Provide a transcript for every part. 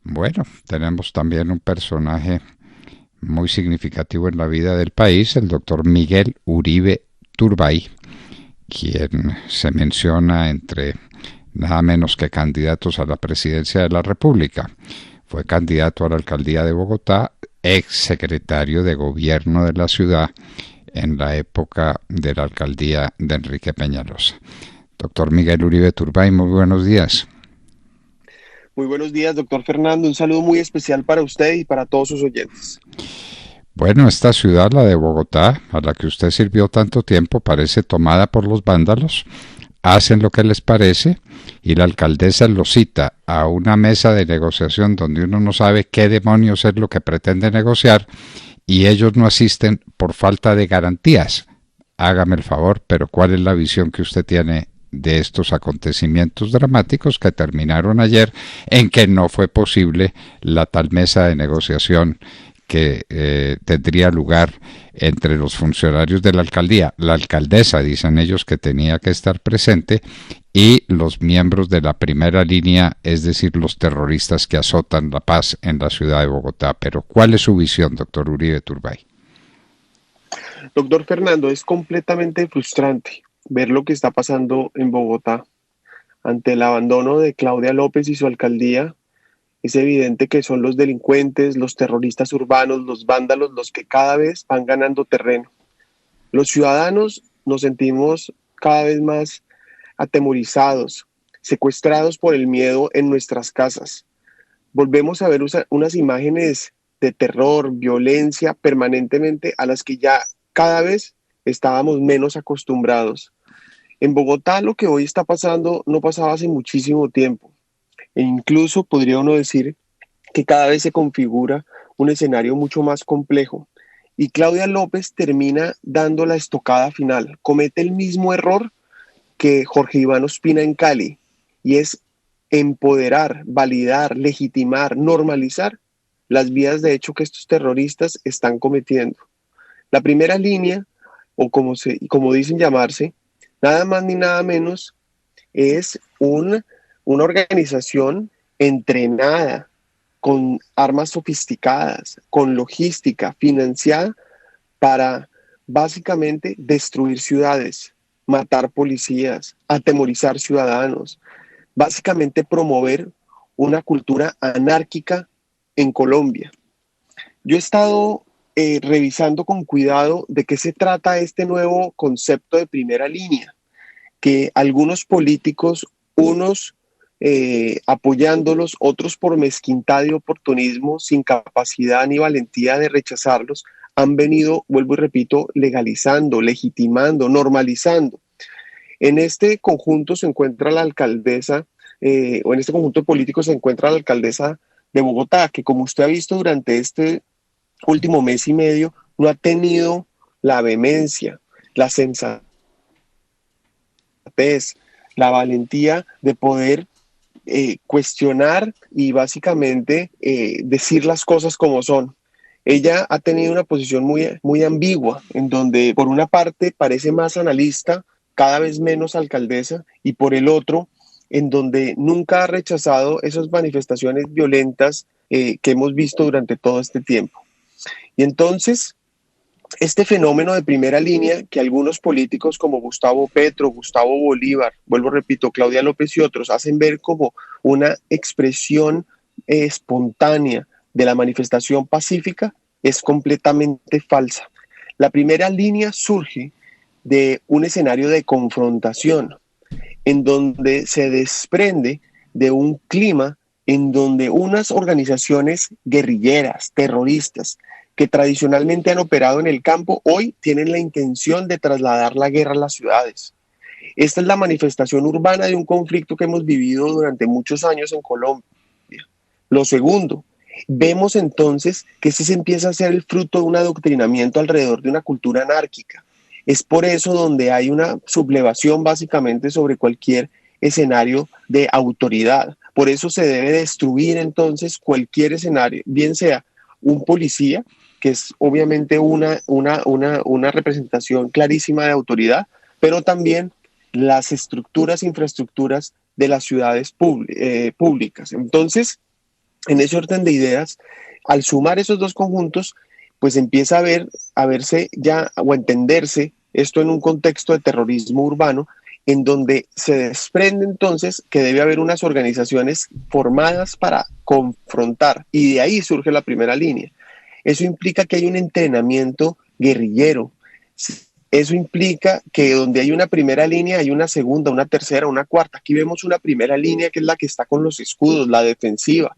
Bueno, tenemos también un personaje muy significativo en la vida del país, el doctor Miguel Uribe Turbay, quien se menciona entre nada menos que candidatos a la presidencia de la República. Fue candidato a la alcaldía de Bogotá, ex secretario de gobierno de la ciudad en la época de la alcaldía de Enrique Peñalosa. Doctor Miguel Uribe Turbay, muy buenos días. Muy buenos días, doctor Fernando. Un saludo muy especial para usted y para todos sus oyentes. Bueno, esta ciudad, la de Bogotá, a la que usted sirvió tanto tiempo, parece tomada por los vándalos, hacen lo que les parece y la alcaldesa lo cita a una mesa de negociación donde uno no sabe qué demonios es lo que pretende negociar y ellos no asisten por falta de garantías. Hágame el favor, pero ¿cuál es la visión que usted tiene de estos acontecimientos dramáticos que terminaron ayer en que no fue posible la tal mesa de negociación que tendría lugar entre los funcionarios de la alcaldía, la alcaldesa, dicen ellos, que tenía que estar presente, y los miembros de la primera línea, es decir, los terroristas que azotan la paz en la ciudad de Bogotá? Pero ¿cuál es su visión, doctor Uribe Turbay? Doctor Fernando, es completamente frustrante ver lo que está pasando en Bogotá. Ante el abandono de Claudia López y su alcaldía, es evidente que son los delincuentes, los terroristas urbanos, los vándalos, los que cada vez van ganando terreno. Los ciudadanos nos sentimos cada vez más atemorizados, secuestrados por el miedo en nuestras casas. Volvemos a ver unas imágenes de terror, violencia permanentemente a las que ya cada vez estábamos menos acostumbrados. En Bogotá lo que hoy está pasando no pasaba hace muchísimo tiempo e incluso podría uno decir que cada vez se configura un escenario mucho más complejo. Y Claudia López termina dando la estocada final, comete el mismo error que Jorge Iván Ospina en Cali, y es empoderar, validar, legitimar, normalizar las vías de hecho que estos terroristas están cometiendo. La primera línea, o como dicen llamarse, nada más ni nada menos, es una organización entrenada, con armas sofisticadas, con logística financiada para básicamente destruir ciudades, matar policías, atemorizar ciudadanos, básicamente promover una cultura anárquica en Colombia. Yo he estado revisando con cuidado de qué se trata este nuevo concepto de primera línea, que algunos políticos, unos apoyándolos, otros por mezquindad y oportunismo, sin capacidad ni valentía de rechazarlos, han venido, vuelvo y repito, legalizando, legitimando, normalizando. En este conjunto se encuentra la alcaldesa, o en este conjunto político se encuentra la alcaldesa de Bogotá, que como usted ha visto durante este último mes y medio, no ha tenido la vehemencia, la sensatez, la valentía de poder cuestionar y básicamente decir las cosas como son. Ella ha tenido una posición muy ambigua, en donde por una parte parece más analista, cada vez menos alcaldesa, y por el otro, en donde nunca ha rechazado esas manifestaciones violentas que hemos visto durante todo este tiempo. Y entonces, este fenómeno de primera línea que algunos políticos como Gustavo Petro, Gustavo Bolívar, vuelvo repito, Claudia López y otros hacen ver como una expresión espontánea de la manifestación pacífica es completamente falsa. La primera línea surge de un escenario de confrontación en donde se desprende de un clima en donde unas organizaciones guerrilleras, terroristas, que tradicionalmente han operado en el campo, hoy tienen la intención de trasladar la guerra a las ciudades. Esta es la manifestación urbana de un conflicto que hemos vivido durante muchos años en Colombia. Lo segundo, vemos entonces que este se empieza a hacer el fruto de un adoctrinamiento alrededor de una cultura anárquica. Es por eso donde hay una sublevación básicamente sobre cualquier escenario de autoridad. Por eso se debe destruir entonces cualquier escenario, bien sea un policía, que es obviamente una representación clarísima de autoridad, pero también las estructuras, infraestructuras de las ciudades públicas. Entonces, En ese orden de ideas, al sumar esos dos conjuntos, pues empieza a verse ya o a entenderse esto en un contexto de terrorismo urbano, en donde se desprende entonces que debe haber unas organizaciones formadas para confrontar, y de ahí surge la primera línea. Eso implica que hay un entrenamiento guerrillero. Eso implica que donde hay una primera línea hay una segunda, una tercera, una cuarta. Aquí vemos una primera línea que es la que está con los escudos, la defensiva.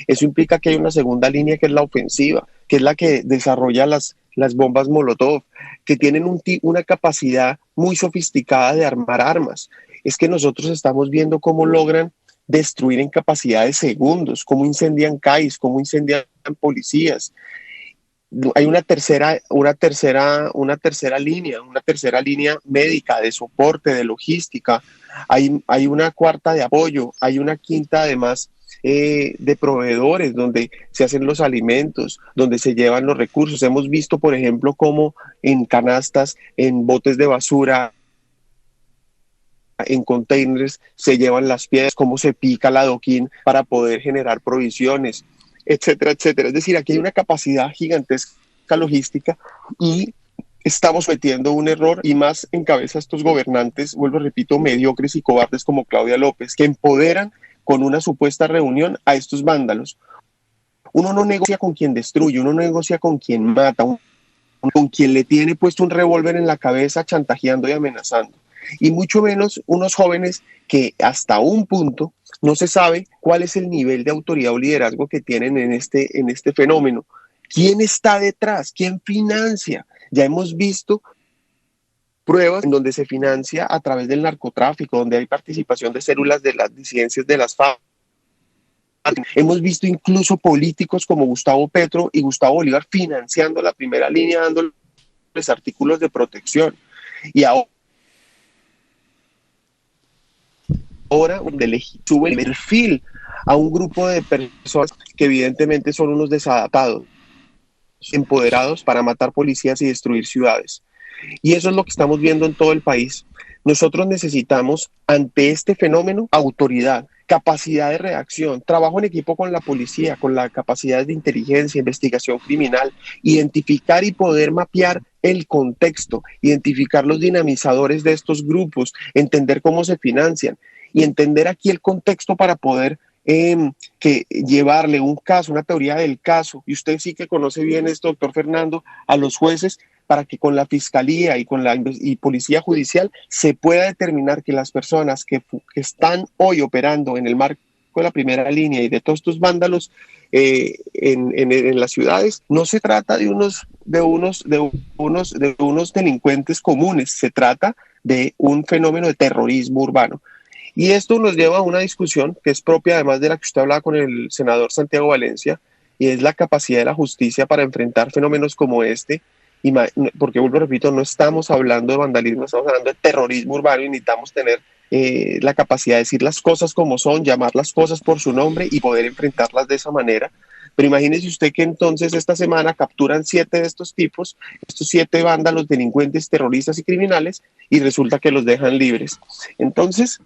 Eso implica que hay una segunda línea que es la ofensiva, que es la que desarrolla las bombas Molotov, que tienen una capacidad muy sofisticada de armar armas. Es que nosotros estamos viendo cómo logran destruir en capacidad de segundos, cómo incendian CAIs, cómo incendian policías. Hay una tercera línea médica, de soporte, de logística, hay una cuarta de apoyo, hay una quinta además de proveedores donde se hacen los alimentos, donde se llevan los recursos. Hemos visto, por ejemplo, cómo en canastas, en botes de basura, en containers se llevan las piedras, cómo se pica el adoquín para poder generar provisiones, etcétera, etcétera. Es decir, aquí hay una capacidad gigantesca logística y estamos metiendo un error, y más en cabeza estos gobernantes, vuelvo, repito, mediocres y cobardes como Claudia López, que empoderan con una supuesta reunión a estos vándalos. Uno no negocia con quien destruye, uno no negocia con quien mata, con quien le tiene puesto un revólver en la cabeza chantajeando y amenazando. Y mucho menos unos jóvenes que hasta un punto no se sabe cuál es el nivel de autoridad o liderazgo que tienen en este fenómeno. ¿Quién está detrás? ¿Quién financia? Ya hemos visto pruebas en donde se financia a través del narcotráfico, donde hay participación de células de las disidencias de las FARC. Hemos visto incluso políticos como Gustavo Petro y Gustavo Bolívar financiando la primera línea, dándoles artículos de protección. Y ahora le sube el perfil a un grupo de personas que evidentemente son unos desadaptados, empoderados para matar policías y destruir ciudades. Y eso es lo que estamos viendo en todo el país. Nosotros necesitamos, ante este fenómeno, autoridad, capacidad de reacción, trabajo en equipo con la policía, con la capacidad de inteligencia, investigación criminal, identificar y poder mapear el contexto, identificar los dinamizadores de estos grupos, entender cómo se financian y entender aquí el contexto para poder que llevarle un caso, una teoría del caso, y usted sí que conoce bien esto, doctor Fernando, a los jueces, para que con la fiscalía y con la policía judicial se pueda determinar que las personas que están hoy operando en el marco de la primera línea y de todos estos vándalos en las ciudades, no se trata de unos delincuentes comunes, se trata de un fenómeno de terrorismo urbano. Y esto nos lleva a una discusión que es propia además de la que usted hablaba con el senador Santiago Valencia, y es la capacidad de la justicia para enfrentar fenómenos como este, porque vuelvo, repito, no estamos hablando de vandalismo, estamos hablando de terrorismo urbano y necesitamos tener la capacidad de decir las cosas como son, llamar las cosas por su nombre y poder enfrentarlas de esa manera. Pero imagínese usted que entonces esta semana capturan 7 de estos tipos, estos 7 vándalos, delincuentes, terroristas y criminales, y resulta que los dejan libres. Entonces,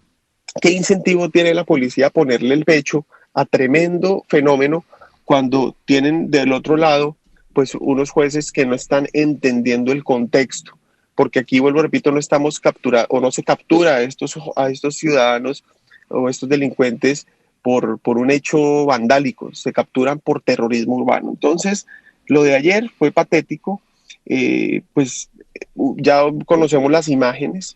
¿qué incentivo tiene la policía a ponerle el pecho a tremendo fenómeno cuando tienen del otro lado pues unos jueces que no están entendiendo el contexto? Porque aquí, vuelvo, repito, no estamos capturando o no se captura a estos ciudadanos o estos delincuentes por un hecho vandálico, se capturan por terrorismo urbano. Entonces, lo de ayer fue patético, pues ya conocemos las imágenes,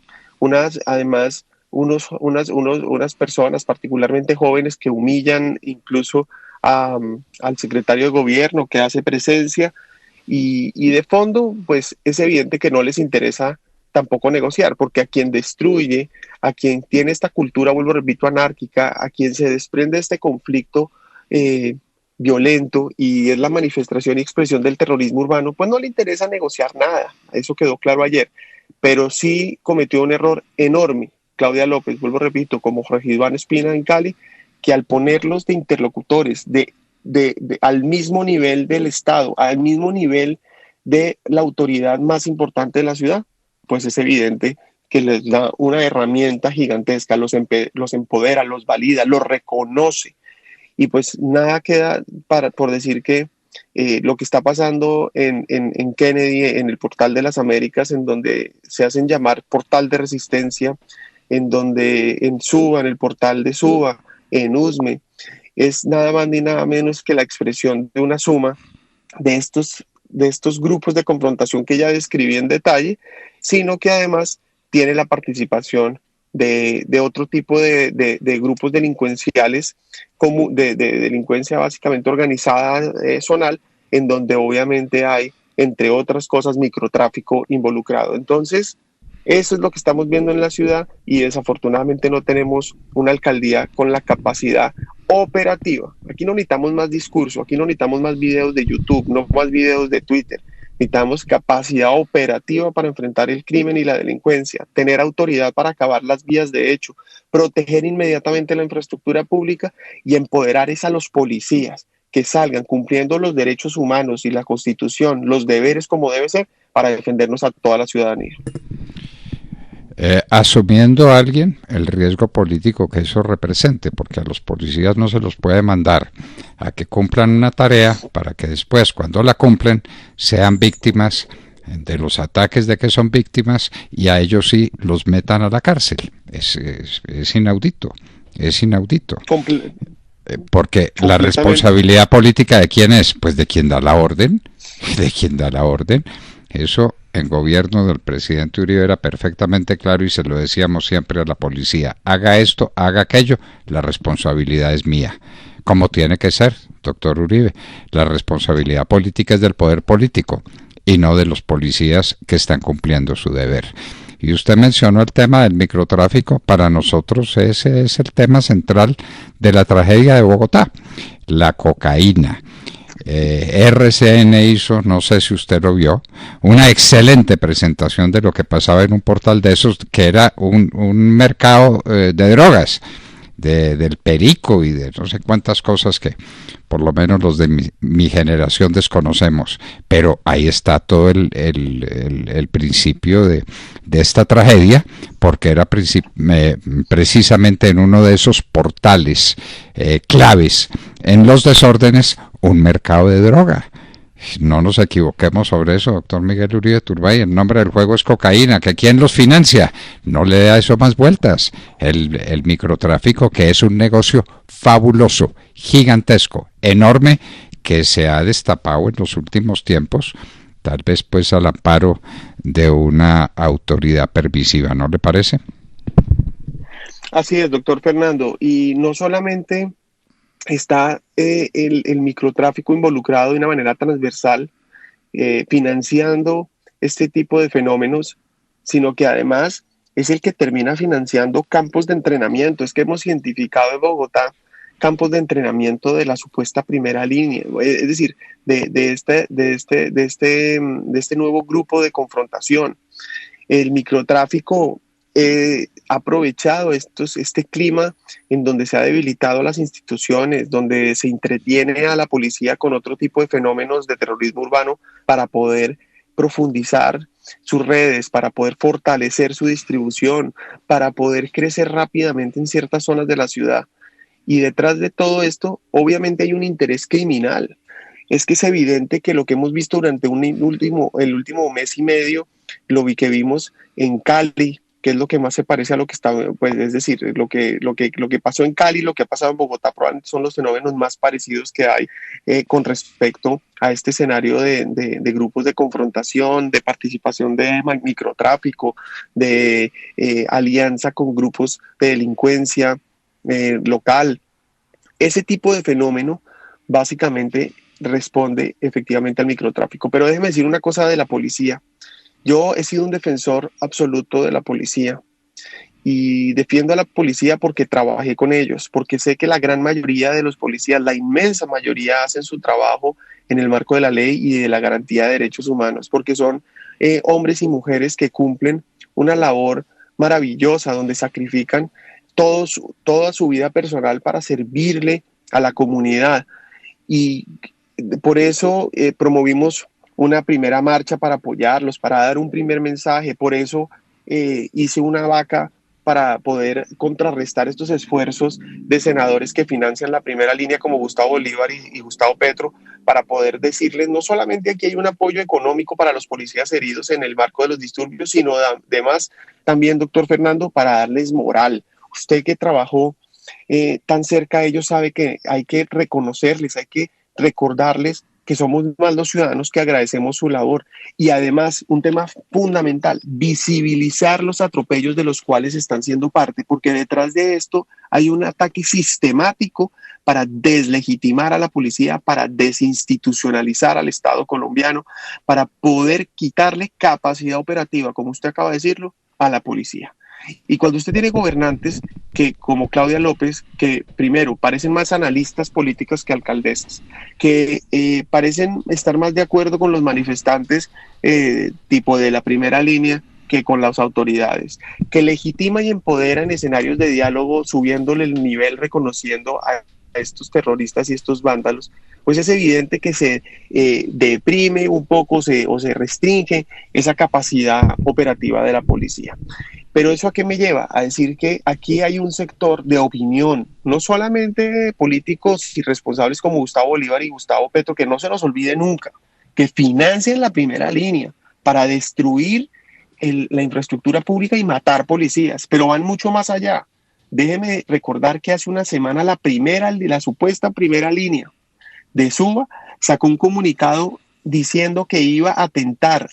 además unas personas particularmente jóvenes que humillan incluso al secretario de gobierno que hace presencia y de fondo pues es evidente que no les interesa tampoco negociar, porque a quien destruye, a quien tiene esta cultura, vuelvo, repito, anárquica, a quien se desprende este conflicto violento y es la manifestación y expresión del terrorismo urbano, pues no le interesa negociar nada, eso quedó claro ayer, pero sí cometió un error enorme Claudia López, vuelvo, repito, como Jorge Iván Espina en Cali, que al ponerlos de interlocutores al mismo nivel del Estado, al mismo nivel de la autoridad más importante de la ciudad, pues es evidente que les da una herramienta gigantesca, los empodera, los valida, los reconoce. Y pues nada queda por decir que lo que está pasando en Kennedy, en el Portal de las Américas, en donde se hacen llamar Portal de Resistencia, en donde en Suba, en el Portal de Suba, en Usme, es nada más ni nada menos que la expresión de una suma de estos grupos de confrontación que ya describí en detalle, sino que además tiene la participación de otro tipo de grupos delincuenciales, como de delincuencia básicamente organizada zonal, en donde obviamente hay, entre otras cosas, microtráfico involucrado. Entonces, eso es lo que estamos viendo en la ciudad y desafortunadamente no tenemos una alcaldía con la capacidad operativa. Aquí no necesitamos más discurso, aquí no necesitamos más videos de YouTube, no más videos de Twitter. Necesitamos capacidad operativa para enfrentar el crimen y la delincuencia, tener autoridad para acabar las vías de hecho, proteger inmediatamente la infraestructura pública y empoderar a los policías que salgan cumpliendo los derechos humanos y la Constitución, los deberes como debe ser, para defendernos a toda la ciudadanía. Asumiendo a alguien el riesgo político que eso represente, porque a los policías no se los puede mandar a que cumplan una tarea para que después, cuando la cumplen, sean víctimas de los ataques de que son víctimas y a ellos sí los metan a la cárcel. Es inaudito, es inaudito. Porque la responsabilidad política ¿de quién es? Pues de quien da la orden, de quien da la orden. Eso en gobierno del presidente Uribe era perfectamente claro y se lo decíamos siempre a la policía: haga esto, haga aquello, la responsabilidad es mía. Como tiene que ser, doctor Uribe, la responsabilidad política es del poder político y no de los policías que están cumpliendo su deber. Y usted mencionó el tema del microtráfico. Para nosotros ese es el tema central de la tragedia de Bogotá, la cocaína. RCN hizo, no sé si usted lo vio, una excelente presentación de lo que pasaba en un portal de esos, que era un mercado de drogas, del perico y de no sé cuántas cosas que por lo menos los de mi generación desconocemos, pero ahí está todo el principio de esta tragedia, porque era precisamente en uno de esos portales claves en los desórdenes, un mercado de droga. No nos equivoquemos sobre eso, doctor Miguel Uribe Turbay. El nombre del juego es cocaína. ¿Que quién los financia? No le da eso más vueltas. El microtráfico, que es un negocio fabuloso, gigantesco, enorme, que se ha destapado en los últimos tiempos, tal vez pues al amparo de una autoridad permisiva, ¿no le parece? Así es, doctor Fernando. Y no solamente está el microtráfico involucrado de una manera transversal, financiando este tipo de fenómenos, sino que además es el que termina financiando campos de entrenamiento. Es que hemos identificado en Bogotá campos de entrenamiento de la supuesta primera línea, es decir, de este nuevo grupo de confrontación. El microtráfico ha aprovechado este clima en donde se ha debilitado las instituciones, donde se entretiene a la policía con otro tipo de fenómenos de terrorismo urbano para poder profundizar sus redes, para poder fortalecer su distribución, para poder crecer rápidamente en ciertas zonas de la ciudad. Y detrás de todo esto, obviamente hay un interés criminal. Es que es evidente que lo que hemos visto durante el último mes y medio, que vimos en Cali, que es lo que más se parece a lo que está, pues es decir, lo que pasó en Cali, lo que ha pasado en Bogotá, probablemente son los fenómenos más parecidos que hay con respecto a este escenario de grupos de confrontación, de participación de microtráfico, de alianza con grupos de delincuencia local. Ese tipo de fenómeno básicamente responde efectivamente al microtráfico. Pero déjeme decir una cosa de la policía. Yo he sido un defensor absoluto de la policía y defiendo a la policía porque trabajé con ellos, porque sé que la gran mayoría de los policías, la inmensa mayoría, hacen su trabajo en el marco de la ley y de la garantía de derechos humanos, porque son hombres y mujeres que cumplen una labor maravillosa donde sacrifican toda su vida personal para servirle a la comunidad. Y por eso promovimos una primera marcha para apoyarlos, para dar un primer mensaje. Por eso hice una vaca para poder contrarrestar estos esfuerzos de senadores que financian la primera línea como Gustavo Bolívar y Gustavo Petro, para poder decirles no solamente aquí hay un apoyo económico para los policías heridos en el marco de los disturbios, sino además también, doctor Fernando, para darles moral. Usted que trabajó tan cerca de ellos sabe que hay que reconocerles, hay que recordarles que somos más los ciudadanos que agradecemos su labor. Y además, un tema fundamental, visibilizar los atropellos de los cuales están siendo parte, porque detrás de esto hay un ataque sistemático para deslegitimar a la policía, para desinstitucionalizar al Estado colombiano, para poder quitarle capacidad operativa, como usted acaba de decirlo, a la policía. Y cuando usted tiene gobernantes que, como Claudia López, que primero parecen más analistas políticas que alcaldesas, que parecen estar más de acuerdo con los manifestantes tipo de la primera línea que con las autoridades, que legitima y empodera en escenarios de diálogo, subiéndole el nivel, reconociendo a estos terroristas y estos vándalos, pues es evidente que se deprime un poco o se restringe esa capacidad operativa de la policía. Pero ¿eso a qué me lleva? A decir que aquí hay un sector de opinión, no solamente políticos irresponsables como Gustavo Bolívar y Gustavo Petro, que no se nos olvide nunca, que financian la primera línea para destruir la infraestructura pública y matar policías, pero van mucho más allá. Déjeme recordar que hace una semana la supuesta primera línea de Suba sacó un comunicado diciendo que iba a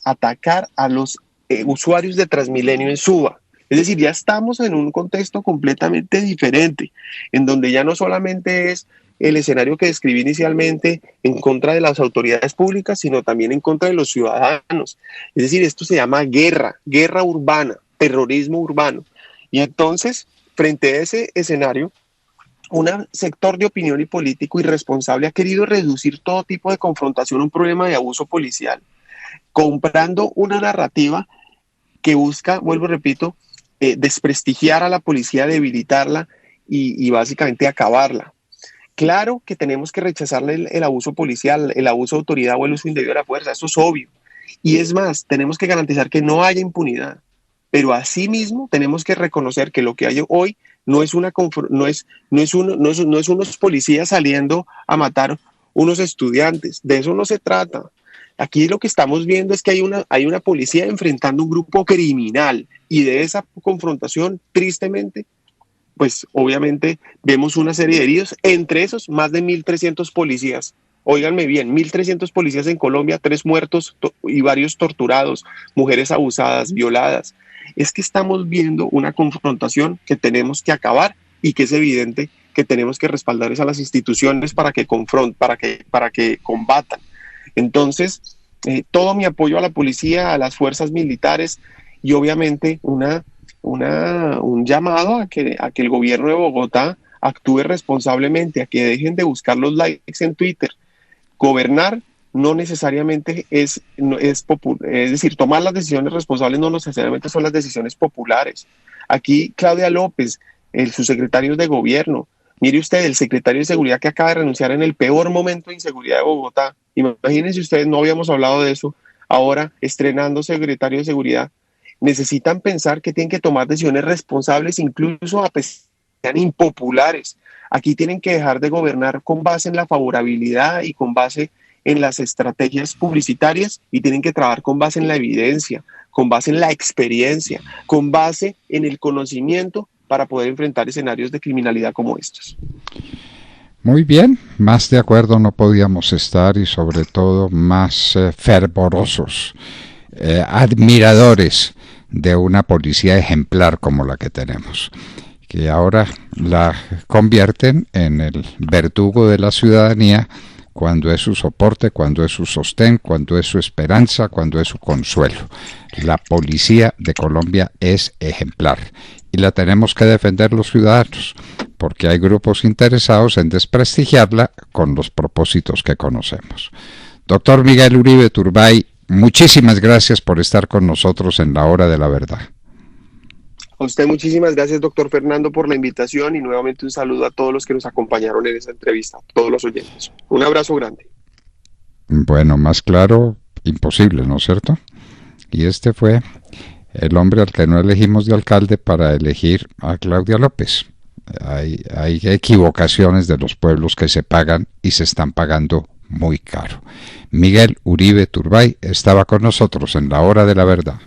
atacar a los usuarios de Transmilenio en Suba. Es decir, ya estamos en un contexto completamente diferente, en donde ya no solamente es el escenario que describí inicialmente en contra de las autoridades públicas, sino también en contra de los ciudadanos. Es decir, esto se llama guerra urbana, terrorismo urbano. Y entonces, frente a ese escenario, un sector de opinión y político irresponsable ha querido reducir todo tipo de confrontación a un problema de abuso policial, comprando una narrativa que busca, vuelvo y repito, desprestigiar a la policía, debilitarla y básicamente acabarla. Claro que tenemos que rechazarle el abuso policial, el abuso de autoridad o el uso indebido de la fuerza, eso es obvio. Y es más, tenemos que garantizar que no haya impunidad. Pero asimismo tenemos que reconocer que lo que hay hoy no es unos policías saliendo a matar unos estudiantes. De eso no se trata. Aquí lo que estamos viendo es que hay una policía enfrentando un grupo criminal y de esa confrontación, tristemente, pues obviamente vemos una serie de heridos, entre esos más de 1.300 policías. Óiganme bien, 1.300 policías en Colombia, 3 muertos y varios torturados, mujeres abusadas, violadas. Es que estamos viendo una confrontación que tenemos que acabar y que es evidente que tenemos que respaldar a las instituciones para que combatan. Entonces, todo mi apoyo a la policía, a las fuerzas militares y obviamente un llamado a que el gobierno de Bogotá actúe responsablemente, a que dejen de buscar los likes en Twitter. Gobernar no necesariamente es decir, tomar las decisiones responsables no necesariamente son las decisiones populares. Aquí Claudia López, sus secretarios de gobierno, mire usted, el secretario de Seguridad que acaba de renunciar en el peor momento de inseguridad de Bogotá. Imagínense ustedes, no habíamos hablado de eso, ahora estrenando secretario de Seguridad. Necesitan pensar que tienen que tomar decisiones responsables, incluso a pesar de sean impopulares. Aquí tienen que dejar de gobernar con base en la favorabilidad y con base en las estrategias publicitarias y tienen que trabajar con base en la evidencia, con base en la experiencia, con base en el conocimiento para poder enfrentar escenarios de criminalidad como estos. Muy bien, más de acuerdo no podíamos estar y sobre todo más fervorosos, admiradores de una policía ejemplar como la que tenemos, que ahora la convierten en el verdugo de la ciudadanía cuando es su soporte, cuando es su sostén, cuando es su esperanza, cuando es su consuelo. La policía de Colombia es ejemplar y la tenemos que defender los ciudadanos, porque hay grupos interesados en desprestigiarla con los propósitos que conocemos. Doctor Miguel Uribe Turbay, muchísimas gracias por estar con nosotros en la Hora de la Verdad. A usted muchísimas gracias, doctor Fernando, por la invitación y nuevamente un saludo a todos los que nos acompañaron en esta entrevista, todos los oyentes. Un abrazo grande. Bueno, más claro, imposible, ¿no es cierto? Y este fue el hombre al que no elegimos de alcalde para elegir a Claudia López. Hay equivocaciones de los pueblos que se pagan y se están pagando muy caro. Miguel Uribe Turbay estaba con nosotros en la hora de la verdad.